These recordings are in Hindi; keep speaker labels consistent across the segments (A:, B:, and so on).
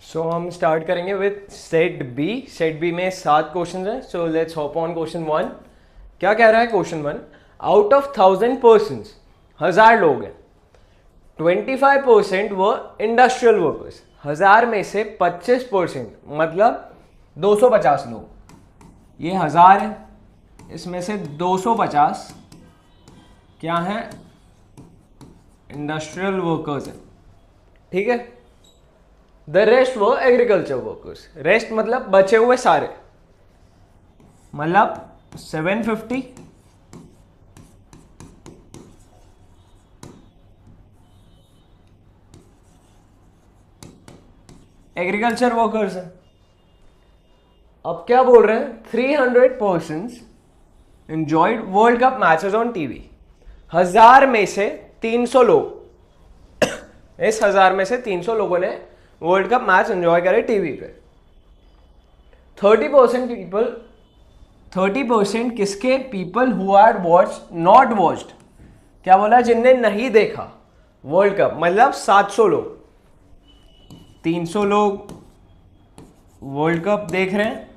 A: सो हम स्टार्ट करेंगे with set B. Set B में 7 क्वेश्चन हैं। So let's hop on question 1। क्या कह रहा है क्वेश्चन 1? आउट ऑफ 1000 पर्सन, 1000 लोग हैं, 25% वो इंडस्ट्रियल वर्कर्स। 1000 में से 25% मतलब 250 लोग, ये 1000 है, इसमें से 250 क्या है? इंडस्ट्रियल वर्कर्स है। ठीक है। द रेस्ट वो एग्रीकल्चर वर्कर्स। रेस्ट मतलब बचे हुए सारे, मतलब 750 एग्रीकल्चर वर्कर्स है। अब क्या बोल रहे हैं? 300 persons enjoyed world cup matches on TV. 1000 में से 300 लोग इस 1000 में से 300 लोगों ने वर्ल्ड कप मैच एंजॉय करे टीवी पे। 30% किसके? People who are watch not watched. क्या बोला? जिनने नहीं देखा वर्ल्ड कप, मतलब 700 लोग। 300 लोग वर्ल्ड कप देख रहे हैं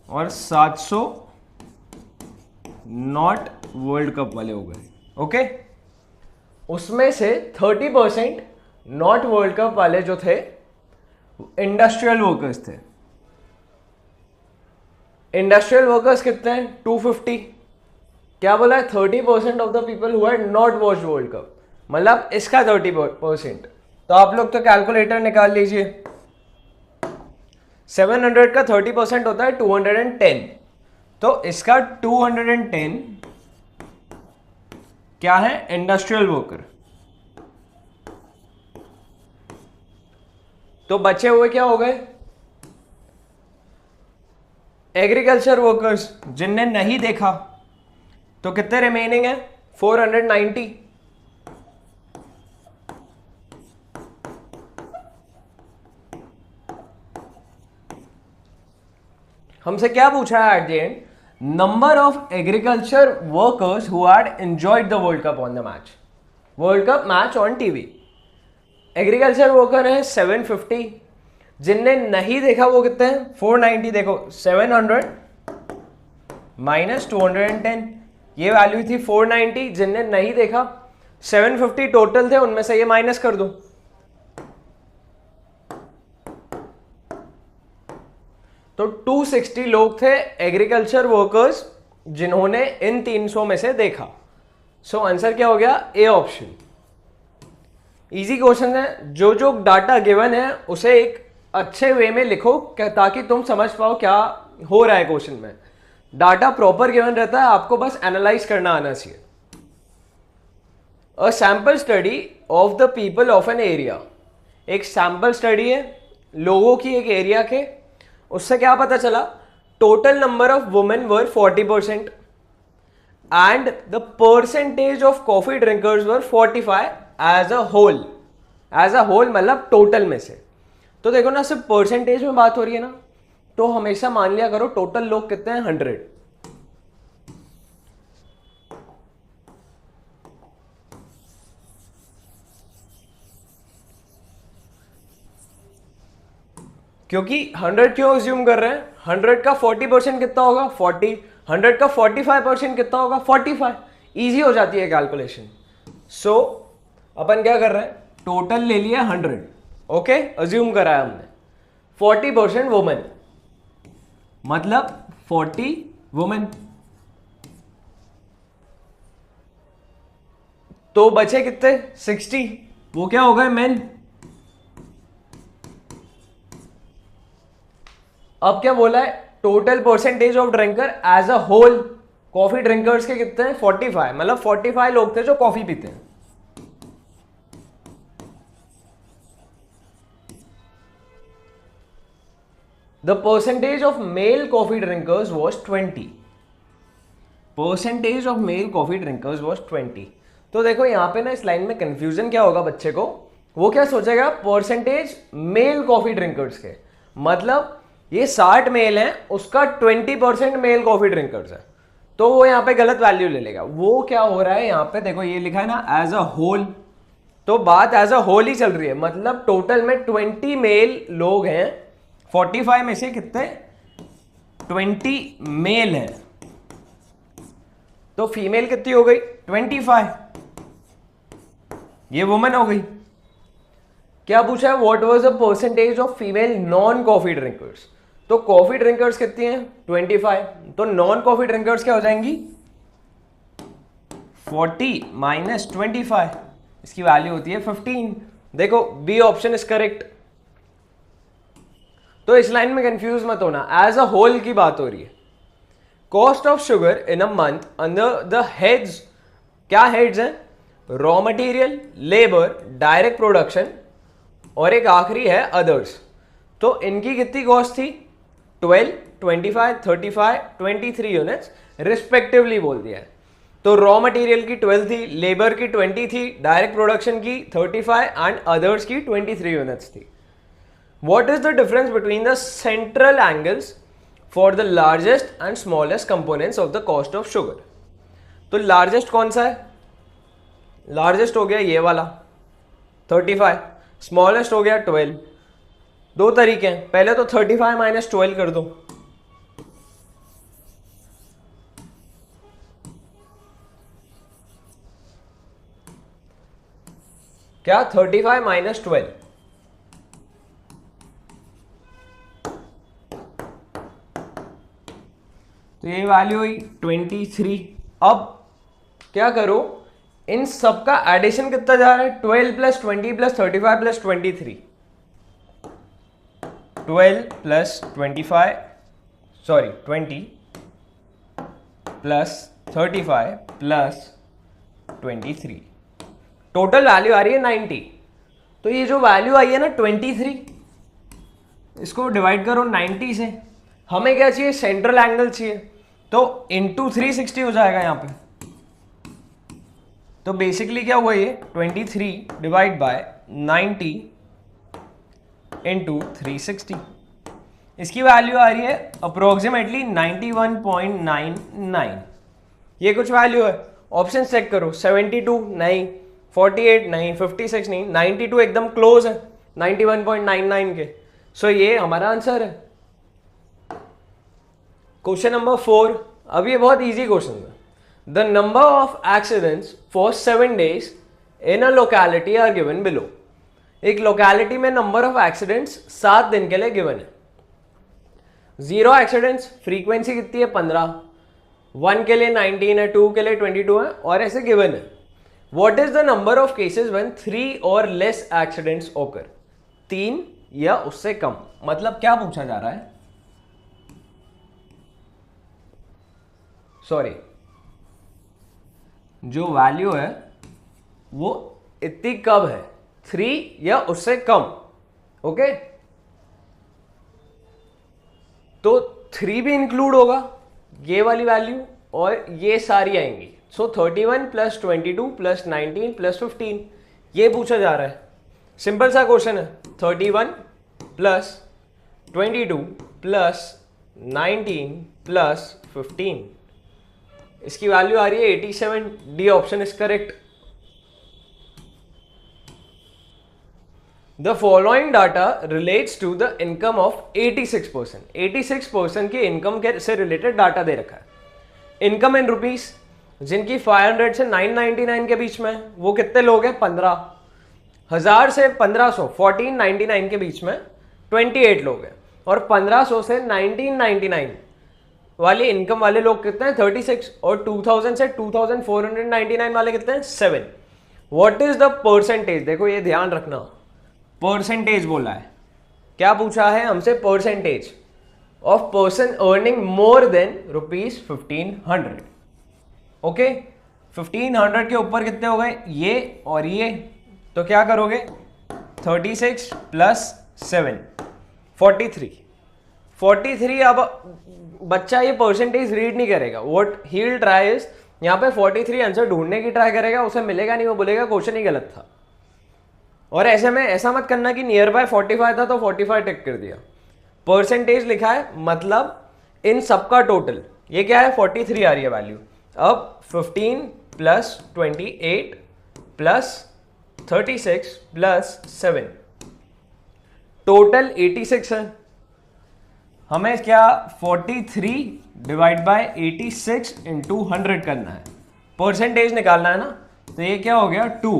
A: और 700 नॉट वर्ल्ड कप वाले हो गए। ओके। उसमें से 30% नॉट वर्ल्ड कप वाले जो थे इंडस्ट्रियल वर्कर्स थे। इंडस्ट्रियल वर्कर्स कितने हैं? 250। क्या बोला है? 30% of the people who had not watch world cup, मतलब इसका 30%। तो आप लोग तो कैलकुलेटर निकाल लीजिए। 700 का 30% होता है 210। तो इसका 210 क्या है? Industrial worker. तो बचे हुए क्या हो गए? एग्रीकल्चर वर्कर्स, जिनने नहीं देखा। तो कितने रिमेनिंग है? 490। हमसे क्या पूछा है at the end? Number of agriculture workers who had enjoyed the world cup on the match, world cup match on TV. Agriculture worker है 750, जिनने नहीं देखा वो कितने हैं? 490। देखो 700 माइनस 210, ये वैल्यू थी 490। जिनने नहीं देखा 750 टोटल थे, उनमें से ये माइनस कर दो। तो 260 लोग थे एग्रीकल्चर वर्कर्स जिन्होंने इन 300 में से देखा। सो आंसर क्या हो गया? A option. इजी क्वेश्चन है। जो जो डाटा गिवन है उसे एक अच्छे वे में लिखो ताकि तुम समझ पाओ क्या हो रहा है क्वेश्चन में। डाटा प्रॉपर गिवन रहता है, आपको बस एनालाइज करना आना चाहिए। A sample study of the people of an area. एक सैंपल स्टडी है लोगों की एक एरिया के। उससे क्या पता चला? Total number of women were 40% and the percentage of coffee drinkers were 45 as a whole. As a whole मतलब टोटल में से। तो देखो ना, सिर्फ परसेंटेज में बात हो रही है ना, तो हमेशा मान लिया करो टोटल लोग कितने हैं? 100। क्योंकि 100 क्यों अज्यूम कर रहे हैं? 100 का 40% कितना होगा? 40। 100 का 45% कितना होगा? 45। इजी हो जाती है कैलकुलेशन। सो अपन क्या कर रहे हैं? टोटल ले लिया 100। ओके, अज्यूम करा है हमने 40% वुमेन, मतलब 40 वुमेन। तो बचे कितने? 60। वो क्या हो गए? मेन। अब क्या बोला है? Total percentage of drinker as a whole. Coffee drinkers के कितने हैं? 45, मतलब 45 लोग थे जो कॉफी पीते हैं। The percentage of male coffee drinkers was 20. Percentage of male coffee drinkers was 20. तो देखो यहाँ पे ना इस लाइन में कंफ्यूजन क्या होगा बच्चे को? वो क्या सोचेगा? परसेंटेज मेल कॉफी ड्रिंकर्स के, मतलब ये 60 मेल है, उसका 20% मेल कॉफी ड्रिंकर्स है, तो वो यहाँ पे गलत वैल्यू ले लेगा। वो क्या हो रहा है यहाँ पे? देखो ये लिखा है ना एज अ होल, तो बात एज अ होल ही चल रही है, मतलब टोटल में 20 मेल लोग हैं, 45 में से कितने 20 मेल हैं, तो फीमेल कितनी हो गई 25, ये वुमेन हो गई। क्या पूछा है, what was the percentage of female non coffee drinkers, तो कॉफी ड्रिंकर्स कितनी हैं 25, तो नॉन कॉफी ड्रिंकर्स क्या हो जाएंगी 40 माइनस 25, इसकी वैल्यू होती है 15। देखो बी ऑप्शन इज करेक्ट। तो इस लाइन में कंफ्यूज मत होना, एज अ होल की बात हो रही है। Cost of sugar in a month under the heads, क्या हेड्स हैं, raw material, labour, direct production और एक आखिरी है अदर्स। तो इनकी कितनी कॉस्ट थी 12, 25, 35, 23 यूनिट्स रिस्पेक्टिवली बोल दिया है। तो रॉ मटेरियल की 12 थी, लेबर की 20 थी, डायरेक्ट प्रोडक्शन की 35 एंड अदर्स की 23 यूनिट्स थी। What is the difference between the central angles for the largest and smallest components of the cost of sugar. तो लार्जेस्ट कौन सा है, लार्जेस्ट हो गया ये वाला 35, स्मॉलेस्ट हो गया 12। दो तरीके हैं, पहले तो 35 माइनस 12 कर दो, क्या 35 माइनस 12, तो ये वैल्यू हुई 23। अब क्या करो, इन सब का एडिशन कितना जा रहा है 12 plus 20 plus 35 plus 23, 12 plus 25 sorry 20 plus 35 plus 23, total value आ रही है 90। तो ये जो वैल्यू आई है ना 23, इसको डिवाइड करो 90 से, हमें क्या चाहिए सेंट्रल एंगल चाहिए, तो इंटू 360 हो जाएगा यहाँ पे। तो बेसिकली क्या हुआ ये 23 डिवाइड बाय 90 इंटू 360, इसकी वैल्यू आ रही है अप्रोक्सीमेटली 91.99। ये कुछ वैल्यू है, ऑप्शन चेक करो 72 नहीं, 48 नहीं, 56 नहीं, 92 एकदम क्लोज है 91.99 के। सो ये हमारा आंसर है। क्वेश्चन नंबर 4, अब ये बहुत इजी क्वेश्चन है। The number of accidents for 7 days in a locality are given below. एक लोकेलिटी में नंबर ऑफ एक्सीडेंट्स 7 दिन के लिए गिवन है। 0 एक्सीडेंट्स, फ्रीक्वेंसी कितनी है 15, 1 के लिए 19 है, 2 के लिए 22 है और ऐसे गिवन है। What is the number of cases when 3 और लेस एक्सीडेंट्स ओकर, 3 या उससे कम, मतलब क्या पूछा जा रहा है, सॉरी जो वैल्यू है वो इतनी कब है, 3 या उससे कम, ओके। तो 3 भी इंक्लूड होगा, ये वाली वैल्यू और ये सारी आएंगी। सो 31 प्लस 22 प्लस 19 प्लस 15, ये पूछा जा रहा है। सिंपल सा क्वेश्चन है, 31 प्लस 22 प्लस 19 प्लस 15, इसकी वैल्यू आ रही है 87। D option is correct. The following data relates to the income of 86%। 86% की इनकम के से रिलेटेड डाटा दे रखा है। इनकम इन रुपीस, जिनकी 500 से 999 के बीच में, वो कितने लोग हैं 15,000 से 1500 1499 के बीच में 28 लोग हैं, और 1500 से 1999 वाली इनकम वाले लोग कितने हैं 36, और 2000 से 2499 वाले कितने हैं 7। व्हाट इज द परसेंटेज, देखो ये ध्यान रखना, परसेंटेज बोला है, क्या पूछा है हमसे, percentage of person earning more than ₹1500। Okay, 1500 के ऊपर कितने हो गए ये और ये, तो क्या करोगे 36 प्लस 7 43। अब बच्चा ये परसेंटेज रीड नहीं करेगा, what he will try is, यहाँ पे 43 आंसर ढूंढने की ट्राई करेगा, उसे मिलेगा नहीं, वो बोलेगा क्वेश्चन ही गलत था। और ऐसे में ऐसा मत करना कि नियर बाय 45 था तो 45 टिक कर दिया। परसेंटेज लिखा है मतलब इन सबका टोटल, ये क्या है 43 आ रही है वैल्यू। अब 15 प्लस 28 प्लस 36 प्लस 7, टोटल 86 है। हमें क्या 43 डिवाइड बाय 86 इंटू 100 करना है, परसेंटेज निकालना है ना। तो ये क्या हो गया 2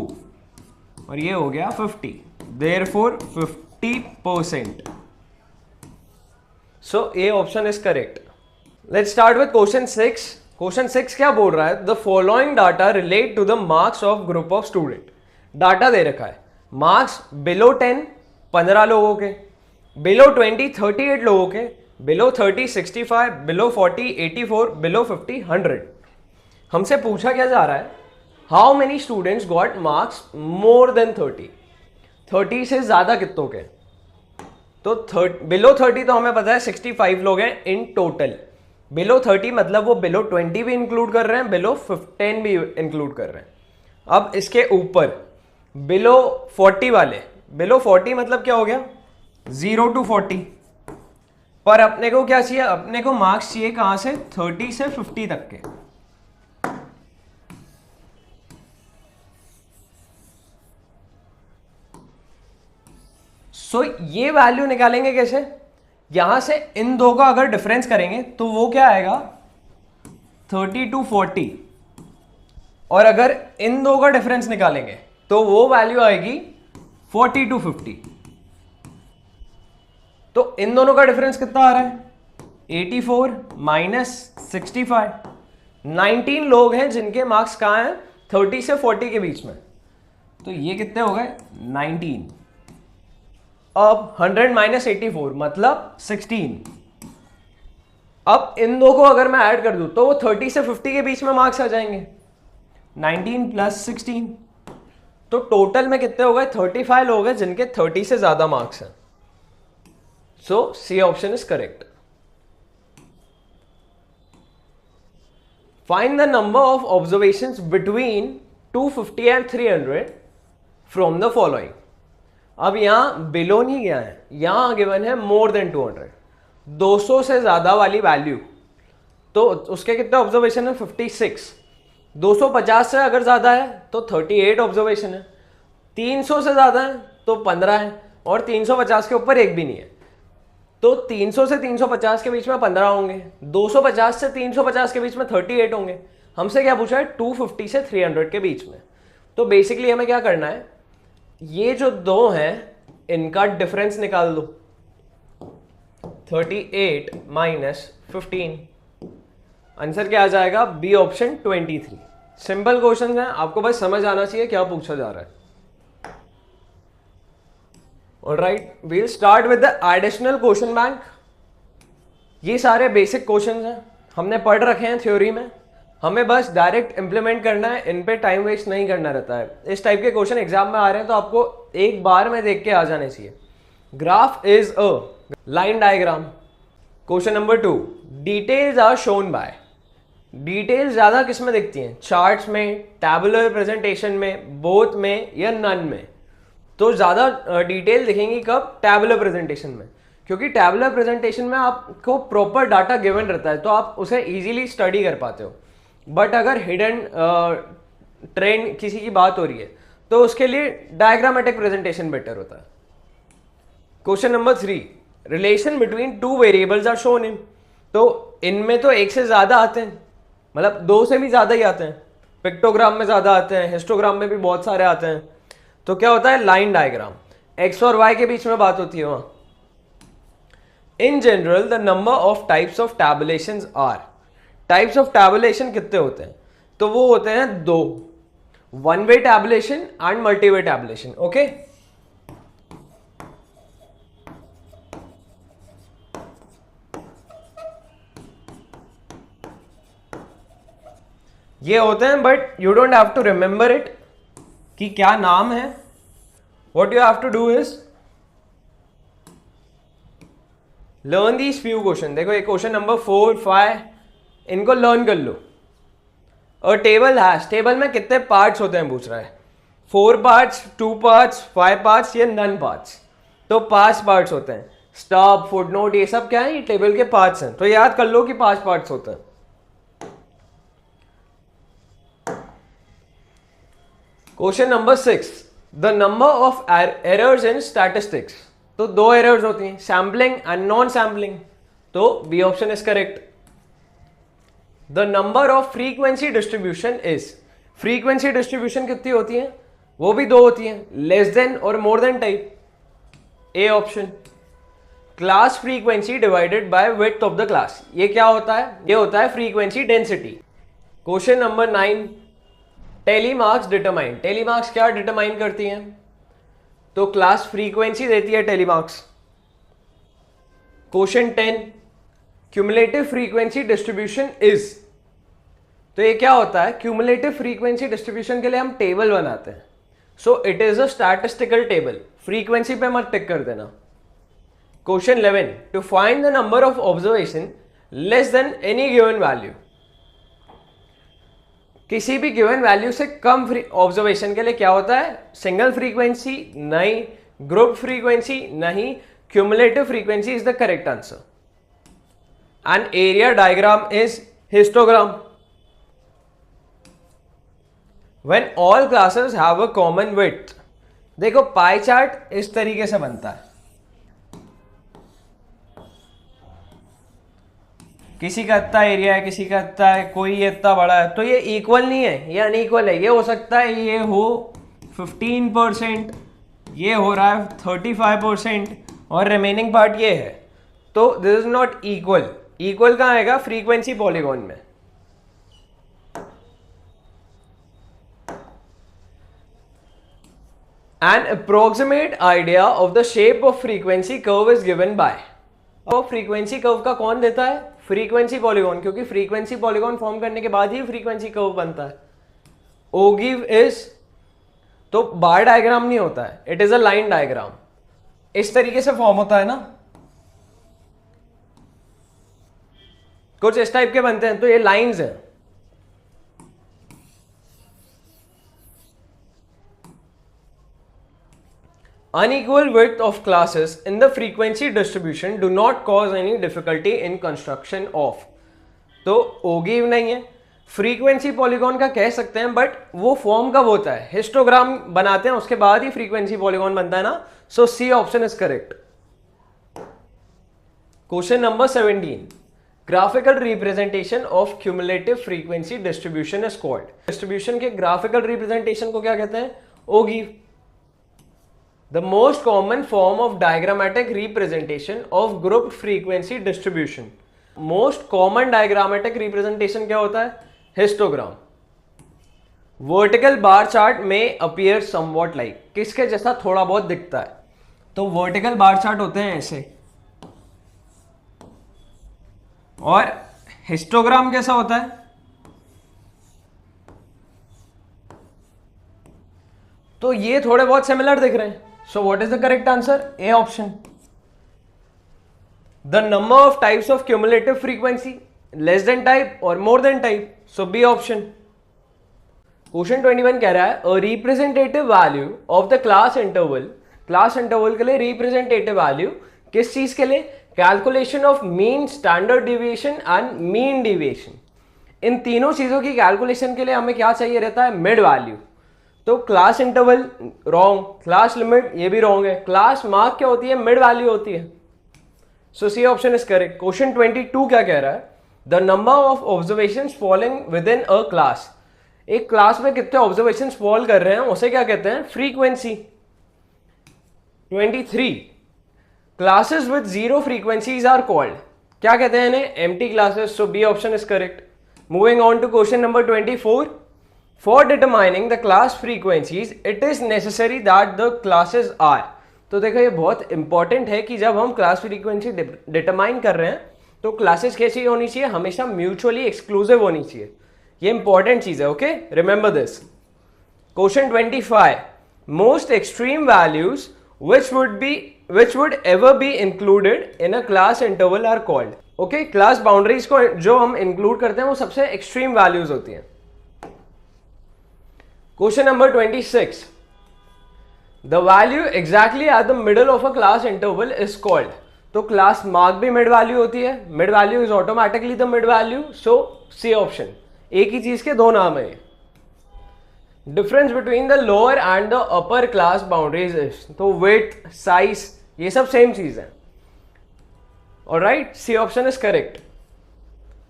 A: और ये हो गया 50, therefore 50%। So A option is correct. Let's start with question 6। Question 6 क्या बोल रहा है, the following data relate to the marks of group of student. Data दे रखा है, मार्क्स बिलो 10 15 लोगों के, बिलो 20 38 लोगों के, बिलो 30 65, बिलो 40 84, बिलो 50 100। हमसे पूछा क्या जा रहा है, how many students got marks more than 30, 30 से ज्यादा कितनों के। तो बिलो 30 तो हमें पता है 65 लोग हैं इन टोटल। बिलो 30 मतलब वो बिलो 20 भी इंक्लूड कर रहे हैं, बिलो 10 भी इंक्लूड कर रहे हैं। अब इसके ऊपर बिलो 40 वाले, बिलो 40 मतलब क्या हो गया 0 to 40, पर अपने को क्या चाहिए, अपने को मार्क्स चाहिए कहां से 30 से 50 तक के। सो ये वैल्यू निकालेंगे कैसे, यहां से इन दो का अगर डिफरेंस करेंगे तो वो क्या आएगा 30 to 40, और अगर इन दो का डिफरेंस निकालेंगे तो वो वैल्यू आएगी 40 to 50। तो इन दोनों का डिफरेंस कितना आ रहा है 84 माइनस 65। 19 लोग हैं जिनके मार्क्स कहां हैं 30 से 40 के बीच में, तो ये कितने हो गए 19। अब 100 माइनस 84 मतलब 16। अब इन दो को अगर मैं ऐड कर दूं तो वो 30 से 50 के बीच में मार्क्स आ जाएंगे, 19 प्लस 16। तो टोटल में कितने हो गए 35 लोग हैं जिनके 30 से ज्यादा मार्क्स हैं। So C option is correct. Find the number of observations between 250 and 300 from the following. अब यहां बिलो नहीं गया है, यहां गिवन है मोर देन 200, 200 से ज्यादा वाली वैल्यू। तो उसके कितने ऑब्जर्वेशन है 56। 250 से अगर ज्यादा है तो 38 ऑब्जर्वेशन है, 300 से ज्यादा है तो 15 है, और 350 के ऊपर एक भी नहीं है। तो 300 से 350 के बीच में 15 होंगे, 250 से 350 के बीच में 38 होंगे। हमसे क्या पूछा है 250 से 300 के बीच में। तो बेसिकली हमें क्या करना है, ये जो दो हैं इनका डिफरेंस निकाल दो, 38 माइनस 15। आंसर क्या आ जाएगा बी ऑप्शन 23। सिंपल क्वेश्चन है, आपको बस समझ आना चाहिए क्या पूछा जा रहा है। Alright, we'll start with the additional question bank. ये सारे बेसिक क्वेश्चंस हैं, हमने पढ़ रखे हैं थ्योरी में, हमें बस डायरेक्ट इंप्लीमेंट करना है, इन पे टाइम वेस्ट नहीं करना रहता है। इस टाइप के क्वेश्चन एग्जाम में आ रहे हैं तो आपको एक बार में देख के आ जाने चाहिए। Graph is a line diagram. Question number 2, details are shown by. Details ज्यादा किस में दिखती हैं, चार्ट्स में, टैबुलर प्रेजेंटेशन में, बोथ में या नन में। तो ज्यादा डिटेल दिखेंगी कब, टैबुलर प्रेजेंटेशन में, क्योंकि टैबुलर प्रेजेंटेशन में आपको प्रॉपर डाटा गिवन रहता है तो आप उसे इजीली स्टडी कर पाते हो। बट अगर हिडन ट्रेंड किसी की बात हो रही है तो उसके लिए डायग्रामेटिक प्रेजेंटेशन बेटर होता है। Question number 3, relation between two variables are shown in. तो इनमें तो एक से ज्यादा आते हैं, मतलब दो से भी ज्यादा ही आते हैं, पिक्टोग्राम में ज्यादा आते हैं, हिस्टोग्राम में भी बहुत सारे आते हैं। तो क्या होता है लाइन डायग्राम, एक्स और वाई के बीच में बात होती है वहां। In general the number of types of tabulations are. Types of tabulation कितने होते हैं, तो वो होते हैं दो, one way tabulation and multi way tabulation. Okay, ये होते हैं, but you don't have to remember it कि क्या नाम है। What you have to do is learn these few question. देखो ये क्वेश्चन नंबर 4 5 इनको लर्न कर लो। और टेबल हैश, टेबल में कितने पार्ट्स होते हैं पूछ रहा है, 4 पार्ट्स, 2 पार्ट्स, 5 पार्ट्स या नन पार्ट्स। तो 5 पार्ट्स होते हैं, स्टॉप, फुटनोट, ये सब क्या है, ये टेबल के पार्ट्स हैं। तो याद कर लो कि 5 पार्ट्स होते हैं। Question number 6, the number of errors in statistics, तो दो एरर्स होती हैं, सैम्पलिंग एंड नॉन सैम्पलिंग, तो B option is correct. The number of frequency distribution is, frequency distribution कितनी होती है, वो भी दो होती हैं, लेस देन और मोर than type, A option. Class frequency divided by width of the class, ये क्या होता है, ये होता है frequency density. Question number 9, telemarks determine, telemarks क्या डिटरमाइन करती हैं, तो क्लास फ्रीक्वेंसी देती है telemarks. Question 10, cumulative frequency distribution is, तो ये क्या होता है, क्यूमुलेटिव फ्रीक्वेंसी डिस्ट्रीब्यूशन के लिए हम टेबल बनाते हैं, so it is a statistical table, frequency पे मत टिक कर देना। Question 11, to find the number of observation less than any given value, किसी भी गिवन वैल्यू से कम ऑब्जर्वेशन के लिए क्या होता है, सिंगल फ्रीक्वेंसी नहीं, ग्रुप फ्रीक्वेंसी नहीं, cumulative frequency is the correct answer. And area diagram is histogram. When all classes have a common width, देखो पाई चार्ट इस तरीके से बनता है, किसी का इतना एरिया है, किसी का इतना है, कोई ये इतना बड़ा है, तो ये इक्वल नहीं है, ये अनइक्वल है। ये हो सकता है ये हो 15%, ये हो रहा है 35% और रिमेनिंग पार्ट ये है, तो this is not equal. Equal कहाँ आएगा, फ्रीक्वेंसी पॉलीगॉन में। An approximate idea of the shape of frequency curve is given by, तो फ्रीक्वेंसी कर्व का कौन देता है, फ्रीक्वेंसी पॉलीगॉन, क्योंकि फ्रीक्वेंसी पॉलीगॉन फॉर्म करने के बाद ही फ्रीक्वेंसी कर्व बनता है। ओगिव इज, तो बार डायग्राम नहीं होता है, it is a line diagram, इस तरीके से फॉर्म होता है ना, कुछ इस टाइप के बनते हैं, तो ये लाइंस है। Unequal width of classes in the frequency distribution do not cause any difficulty in construction of, तो ओगिव नहीं है, फ्रीक्वेंसी पॉलीगॉन का कह सकते हैं, बट वो फॉर्म कब होता है, हिस्टोग्राम बनाते हैं उसके बाद ही फ्रीक्वेंसी पॉलीगॉन बनता है ना, so C option is correct. Question number 17, graphical representation of cumulative frequency distribution is called, distribution के ग्राफिकल रिप्रेजेंटेशन को क्या कहते हैं, ओगिव। The most common form of diagrammatic representation of grouped frequency distribution, most common diagrammatic representation क्या होता है, हिस्टोग्राम। वर्टिकल बार चार्ट में अपीयर समवॉट लाइक, किसके जैसा थोड़ा बहुत दिखता है, तो वर्टिकल बार चार्ट होते हैं ऐसे, और हिस्टोग्राम कैसा होता है, तो ये थोड़े बहुत सिमिलर दिख रहे हैं। So what is the correct answer? A option. The number of types of cumulative frequency, less than type or more than type. So B option. Question 21 कह रहा है a representative value of the class interval, class interval के लिए representative value किस चीज के लिए, calculation of mean, standard deviation and mean deviation, इन तीनों चीजों की कैलकुलेशन के लिए हमें क्या चाहिए रहता है, मिड वैल्यू। तो class interval wrong, class limit ये भी रॉन्ग है, क्लास मार्क क्या होती है, मिड वैल्यू होती है, so C option is correct. Question 22 क्या कह रहा है, the number of observations falling within a class, एक क्लास में कितने ऑब्जर्वेशंस फॉल कर रहे हैं उसे क्या कहते हैं, frequency. 23, classes with zero frequencies are called, क्या कहते हैं इन्हें, empty classes, so B option is correct. Moving on to question number 24, For determining the class frequencies, it is necessary that the classes are, तो देखो ये बहुत इंपॉर्टेंट है कि जब हम क्लास फ्रीक्वेंसी डिटरमाइन कर रहे हैं तो क्लासेस कैसी होनी चाहिए, हमेशा म्यूचुअली एक्सक्लूसिव होनी चाहिए, ये इंपॉर्टेंट चीज है, okay, remember this. Question 25, most extreme values which would ever be included in a class interval are called, okay, class boundaries को जो हम इंक्लूड करते हैं वो सबसे एक्सट्रीम वैल्यूज होती हैं। Question number 26, the value exactly at the middle of a class interval is called, तो क्लास मार्क भी मिड वैल्यू होती है, mid value is automatically the mid value, so C option, एक ही चीज के दो नाम है। Difference between the lower and the upper class boundaries is, तो विड्थ, साइज, ये सब सेम चीज है. Alright, C option is correct.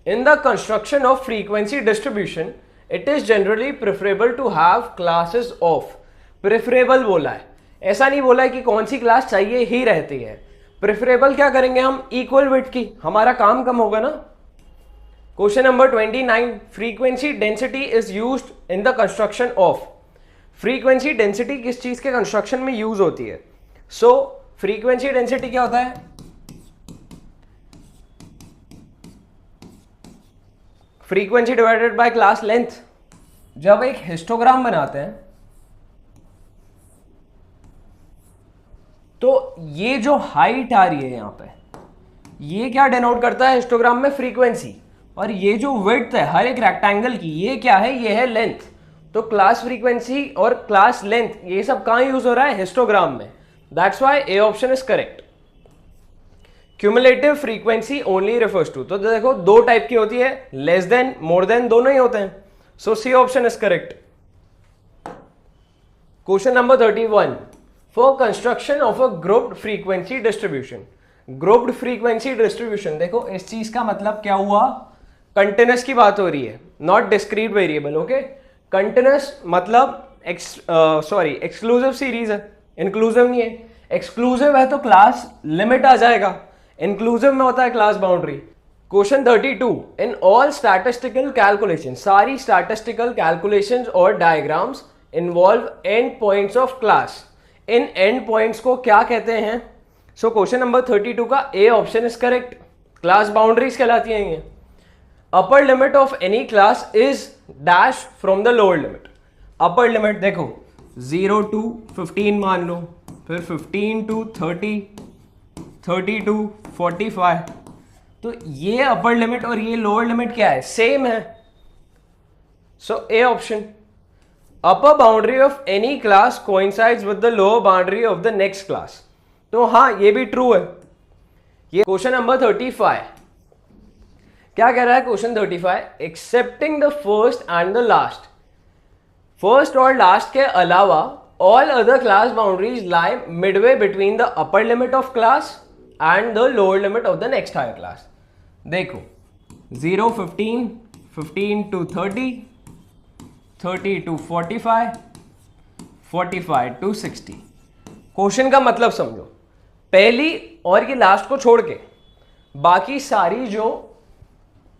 A: In the construction of frequency distribution it is generally preferable to have classes of. Preferable बोला है, ऐसा नहीं बोला है कि कौन सी क्लास चाहिए ही रहती है. प्रेफरेबल क्या करेंगे हम, इक्वल विड्थ की, हमारा काम कम होगा ना. Question number 29, frequency density is used in the construction of. Frequency density किस चीज के कंस्ट्रक्शन में यूज होती है. सो फ्रीक्वेंसी डेंसिटी क्या होता है, frequency divided by class length. जब एक हिस्टोग्राम बनाते हैं तो ये जो हाइट आ रही है यहां पे, ये क्या डिनोट करता है हिस्टोग्राम में, फ्रीक्वेंसी. और ये जो विड्थ है हर एक रेक्टेंगल की, ये क्या है, ये है लेंथ. तो क्लास फ्रीक्वेंसी और क्लास लेंथ ये सब कहां यूज हो रहा है, हिस्टोग्राम में. That's why A option is correct. Cumulative frequency only refers to, तो देखो दो टाइप की होती है, लेस देन, मोर देन, दोनों ही होते हैं. So C option is correct. Question number 31, for construction of a grouped frequency distribution. Grouped frequency distribution, देखो इस चीज का मतलब क्या हुआ, कंटिन्यूस की बात हो रही है, not discrete variable. Okay, continuous मतलब एक्सक्लूसिव सीरीज है, इंक्लूसिव नहीं है. एक्सक्लूसिव है तो क्लास लिमिट आ जाएगा, इंक्लूसिव में होता है class boundary. Question 32, in all statistical calculation, सारी स्टैटिस्टिकल कैलकुलेशंस और diagrams involve and points of class. In and points को क्या कहते हैं. सो क्वेश्चन नंबर 32 का ए option is correct. Class boundaries कहलाती हैं ये. अपर limit of any class is dash from the lower limit. Upper limit देखो 0 to 15 मान लो, फिर 15 to 30, 30 to 45. तो ये अपर लिमिट और ये लोअर लिमिट क्या है, सेम है. So A option. Upper boundary of any class coincides with the lower boundary of the next class. तो हाँ, ये भी ट्रू है. ये क्वेश्चन नंबर 35 क्या कह रहा है. Question 35, excepting the first and the last. First और लास्ट के अलावा all other class boundaries lie midway between the upper limit of class and the lower limit of the next higher class. देखो 0 15, 15 to 30, 30 to 45, 45 to 60. क्वेश्चन का मतलब समझो, पहली और ये लास्ट को छोड़ के बाकी सारी जो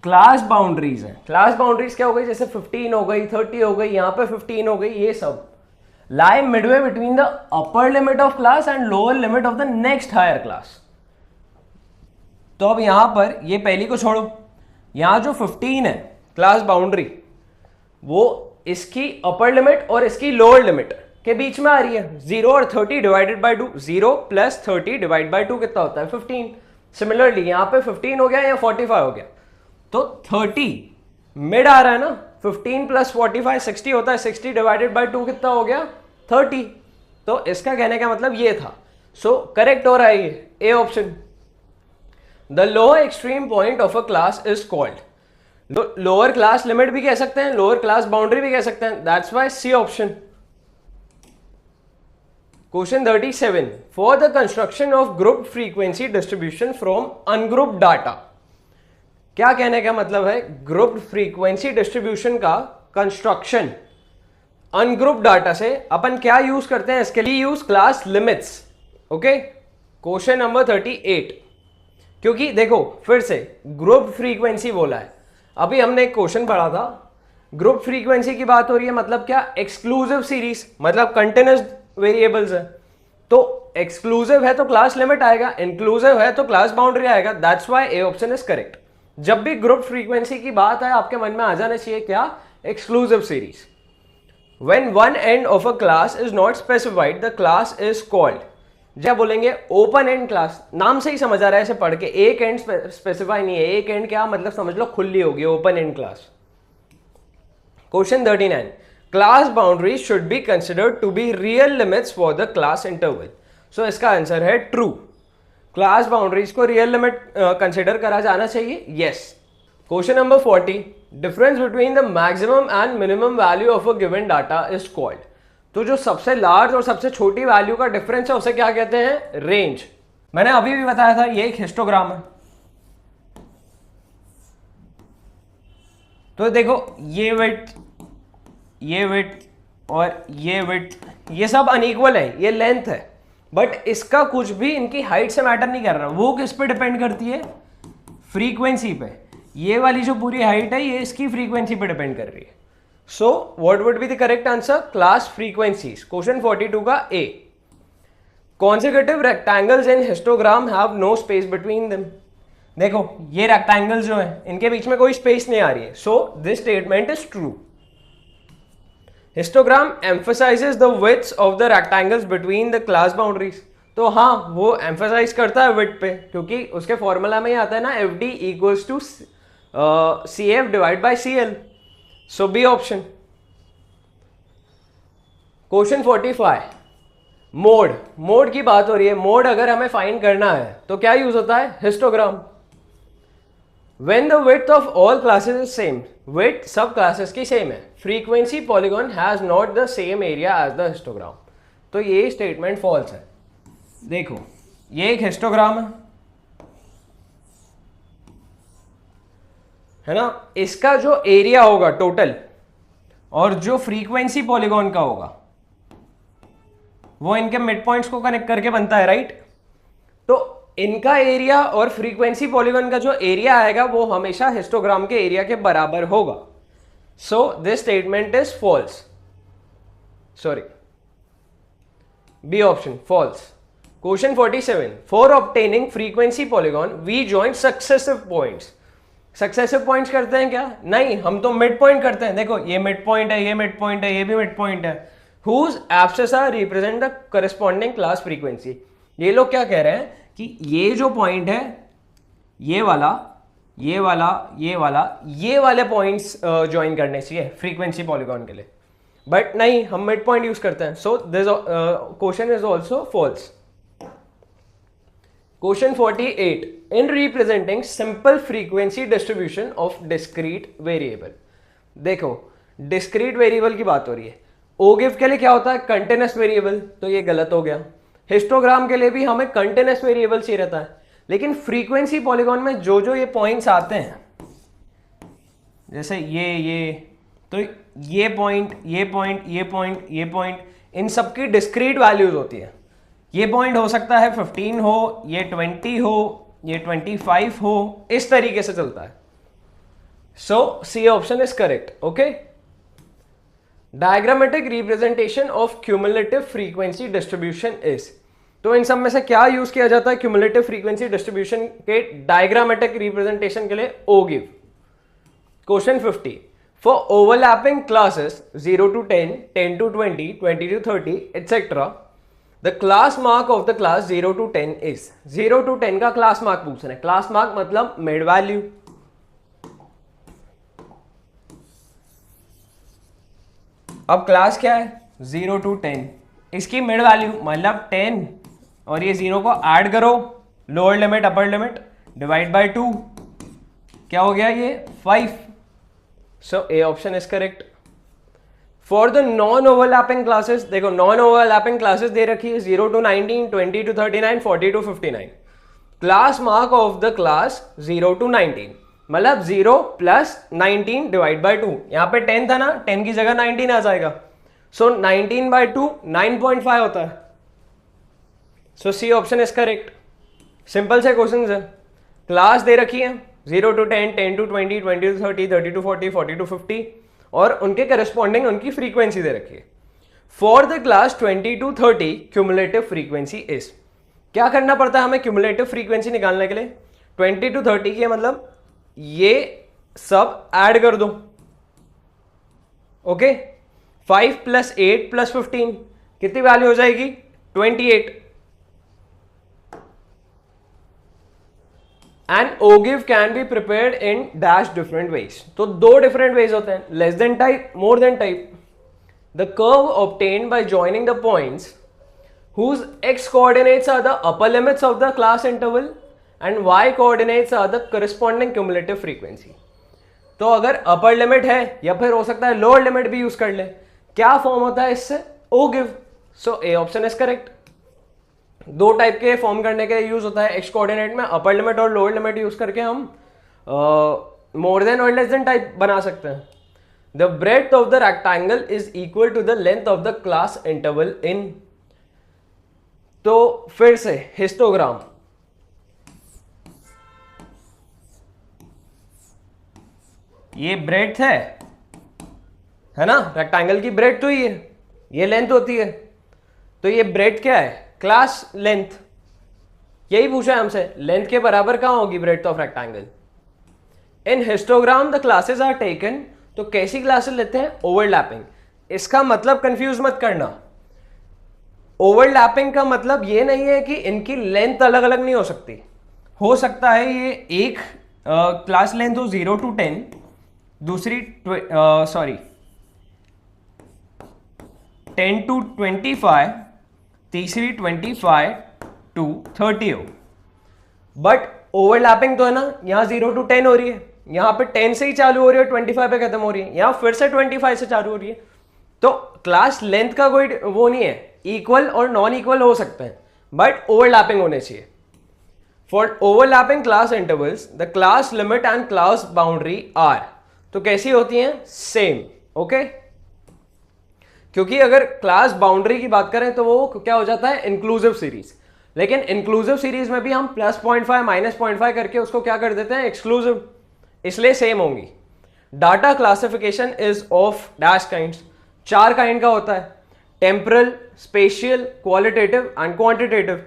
A: क्लास बाउंड्रीज है, क्लास बाउंड्रीज क्या हो गई, जैसे 15 हो गई, 30 हो गई, यहां पे 15 हो गई, ये सब lie midway between the upper limit of class and lower limit of the next higher class. तो अब यहां पर ये पहली को छोड़ो, यहां जो 15 है क्लास बाउंड्री, वो इसकी अपर लिमिट और इसकी लोअर लिमिट के बीच में आ रही है. 0 और 30 divided by 2, 0 plus 30 divide by 2 कितना होता है, 15. सिमिलरली यहां पे 15 हो गया या 45 हो गया, तो 30 मिड आ रहा है ना, 15 प्लस 45 60 होता है, 60 डिवाइडेड बाय 2 कितना हो गया, 30. तो इसका कहने का मतलब ये था. सो करेक्ट हो रहा है ये A option. The lower extreme point of a class is called. Lower class limit भी कह सकते हैं, लोअर क्लास बाउंड्री भी कह सकते हैं. That's why C option. Question 37, for the construction of group frequency distribution from ungrouped data. क्या कहने का मतलब है, ग्रुप फ्रीक्वेंसी डिस्ट्रीब्यूशन का कंस्ट्रक्शन अनग्रुप डाटा से अपन क्या यूज करते हैं, इसके लिए use class limits. Okay, question number 38, क्योंकि देखो फिर से ग्रुप फ्रीक्वेंसी बोला है. अभी हमने एक क्वेश्चन पढ़ा था, ग्रुप फ्रीक्वेंसी की बात हो रही है, मतलब क्या, एक्सक्लूसिव सीरीज, मतलब कंटिन्यूस वेरिएबल्स है. तो एक्सक्लूसिव है तो क्लास लिमिट आएगा, इंक्लूसिव है तो क्लास बाउंड्री आएगा. That's why A option is correct. जब भी ग्रुप फ्रीक्वेंसी की बात है आपके मन में आ जाना चाहिए क्या, exclusive series. When one end of a class is not specified the class is called. जब बोलेंगे ओपन एंड क्लास, नाम से ही समझ आ रहा है ऐसे पढ़ के, एक एंड स्पेसिफाई नहीं है. एक एंड क्या मतलब, समझ लो खुली होगी, open end class. Question 39, class boundary should be considered to be real limits for the class interval. So इसका आंसर है ट्रू. क्लास बाउंड्रीज को रियल लिमिट कंसिडर करा जाना चाहिए. Yes. Question number 40, difference between the maximum and minimum value of a given data is called. तो जो सबसे लार्ज और सबसे छोटी वैल्यू का डिफरेंस है उसे क्या कहते हैं? रेंज। मैंने अभी भी बताया था ये एक हिस्टोग्राम है। तो देखो ये विड्थ और ये विड्थ ये सब अनइक्वल है, ये लेंथ है, बट इसका कुछ भी इनकी हाइट से मैटर नहीं कर रहा। वो किस पे डिपेंड करती है? फ्रीक्वेंसी पे। ये वाली जो पूरी हाइट है ये इसकी फ्रीक्वेंसी पे डिपेंड कर रही है। So what would be the correct answer? Class frequencies. Question 42 का A. Consecutive rectangles in histogram have no space between them. देखो ये रेक्टेंगल्स जो है इनके बीच में कोई स्पेस नहीं आ रही है, सो this statement is true. Histogram emphasizes the widths of the rectangles between the class boundaries। तो हाँ वो emphasize करता है width पे, क्योंकि उसके फॉर्मूला में ही आता है ना FD equals to CF divide by CL। So B option. Question 45, mode की बात हो रही है। मोड अगर हमें फाइंड करना है तो क्या यूज होता है? Histogram. When the width of all classes is same, width सब क्लासेस की सेम है, frequency polygon has not the same area as the histogram। तो ये स्टेटमेंट फॉल्स है। देखो ये एक हिस्टोग्राम है ना, इसका जो एरिया होगा टोटल और जो फ्रीक्वेंसी पॉलीगॉन का होगा वो इनके मिड पॉइंट्स को कनेक्ट करके बनता है, राइट? तो इनका एरिया और फ्रीक्वेंसी पॉलीगॉन का जो एरिया आएगा वो हमेशा हिस्टोग्राम के एरिया के बराबर होगा। So this statement is false. Sorry, B option false. Question 47, for obtaining frequency polygon we join successive points. Successive points करते हैं क्या? नहीं, हम तो मिड पॉइंट करते हैं। देखो ये मिड पॉइंट है, ये मिड पॉइंट है, ये भी मिड पॉइंट है। Whose abscissa represent the corresponding class frequency. ये लोग क्या कह रहे हैं कि ये जो पॉइंट है, ये वाला, ये वाला, ये वाला, ये वाले पॉइंट्स ज्वाइन करने चाहिए फ्रीक्वेंसी पॉलीगॉन के लिए, बट नहीं, हम मिड पॉइंट यूज करते हैं। So this question is also false. Question 48, in representing simple frequency distribution of discrete variable. देखो डिस्क्रीट वेरिएबल की बात हो रही है। ओगिव के लिए क्या होता है? Continuous variable. तो ये गलत हो गया। हिस्टोग्राम के लिए भी हमें कंटिन्यूअस वेरिएबल चाहिए रहता है, लेकिन फ्रीक्वेंसी पॉलीगॉन में जो जो ये पॉइंट्स आते हैं, जैसे ये तो ये पॉइंट, ये पॉइंट, ये पॉइंट, ये पॉइंट, इन सबकी डिस्क्रीट वैल्यूज होती है। ये पॉइंट हो सकता है 15 हो, ये 20 हो, ये 25 हो, इस तरीके से चलता है। So C option is correct. Okay, diagrammatic representation of cumulative frequency distribution is. तो इन सब में से क्या यूज किया जाता है क्यूमुलेटिव फ्रीक्वेंसी डिस्ट्रीब्यूशन के डायग्रामेटिक रिप्रेजेंटेशन के लिए? Ogive. Question 50, for overlapping classes 0 to 10, 10 to 20, 20 to 30 etc, the class mark of the class 0 to 10 is. 0 to 10 का क्लास मार्क पूछ रहे हैं। क्लास मार्क मतलब मिड वैल्यू। अब क्लास क्या है? 0 to 10, इसकी मिड वैल्यू मतलब 10 और ये 0 को ऐड करो, lower limit upper limit, divide by 2, क्या हो गया ये? 5। So A option is correct. For the non overlapping classes, देखो नॉन ओवरलैपिंग क्लासेस दे रखी है 0 to 19, 20 to 39, 40 to 59। Class mark of the class 0 to 19 मतलब 0 + 19 डिवाइड बाय 2। यहां पे 10 था ना, 10 की जगह 19 आ जाएगा। सो 19/2 9.5 होता है। So C option is correct. Simple से क्वेश्चन है। क्लास दे रखी है 0 to 10, 10 to 20, 20 to 30, 30 to 40, 40 to 50 और उनके करस्पॉन्डिंग उनकी फ्रीक्वेंसी दे रखी है। For the class 20 to 30 cumulative frequency is. क्या करना पड़ता है हमें क्यूमुलेटिव फ्रीक्वेंसी निकालने के लिए? 20 to 30 की मतलब ये सब ऐड कर दो। ओके, 5 + 8 + 15 कितनी वैल्यू हो जाएगी? 28। And ogive can be prepared in dash different ways. तो दो डिफरेंट वेज होते हैं, less than type, more than type. The curve obtained by joining the points whose x coordinates are the upper limits of the class interval and y coordinates are the corresponding cumulative frequency। तो अगर अपर लिमिट है या फिर हो सकता है लोअर लिमिट भी यूज कर ले, क्या फॉर्म होता है इससे? Ogive. So A option is correct. दो टाइप के फॉर्म करने के यूज होता है एक्स कोऑर्डिनेट में, अपर लिमिट और लोअर लिमिट यूज करके हम मोर देन और लेस देन टाइप बना सकते हैं। The breadth of the rectangle is equal to the length of the class interval in. तो फिर से हिस्टोग्राम, ये ब्रेड्थ है ना, रेक्टेंगल की ब्रेड्थ तो ये लेंथ होती है, तो ये ब्रेड्थ क्या है? Class length. यही पूछा है हमसे, लेंथ के बराबर कहां होगी breadth of rectangle? In histogram the classes are taken, तो कैसी क्लासेस लेते हैं? ओवरलैपिंग। इसका मतलब कंफ्यूज मत करना, ओवरलैपिंग का मतलब ये नहीं है कि इनकी लेंथ अलग अलग नहीं हो सकती। हो सकता है ये एक क्लास लेंथ हो 0 to 10, दूसरी 10 to 25, तीसरी 25 to 30 हो। बट ओवरलैपिंग तो है ना, यहां 0 to 10 हो रही है, यहां पे 10 से ही चालू हो रही है, 25 पे खत्म हो रही है, यहां फिर से 25 से चालू हो रही है। तो क्लास लेंथ का कोई वो नहीं है, इक्वल और नॉन इक्वल हो सकते हैं, बट ओवरलैपिंग होने चाहिए। For overlapping class intervals the class limit and class boundary are, तो कैसी होती हैं? सेम। ओके, क्योंकि अगर क्लास बाउंड्री की बात करें तो वो क्या हो जाता है? Inclusive series. लेकिन इंक्लूसिव सीरीज में भी हम +0.5 -0.5 करके उसको क्या कर देते हैं? एक्सक्लूसिव, इसलिए सेम होंगी। Data classification is of dash kinds, 4 kind का होता है, temporal, spatial, qualitative and quantitative.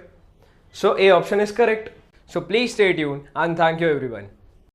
A: So A option is correct. So please stay tuned and thank you everyone.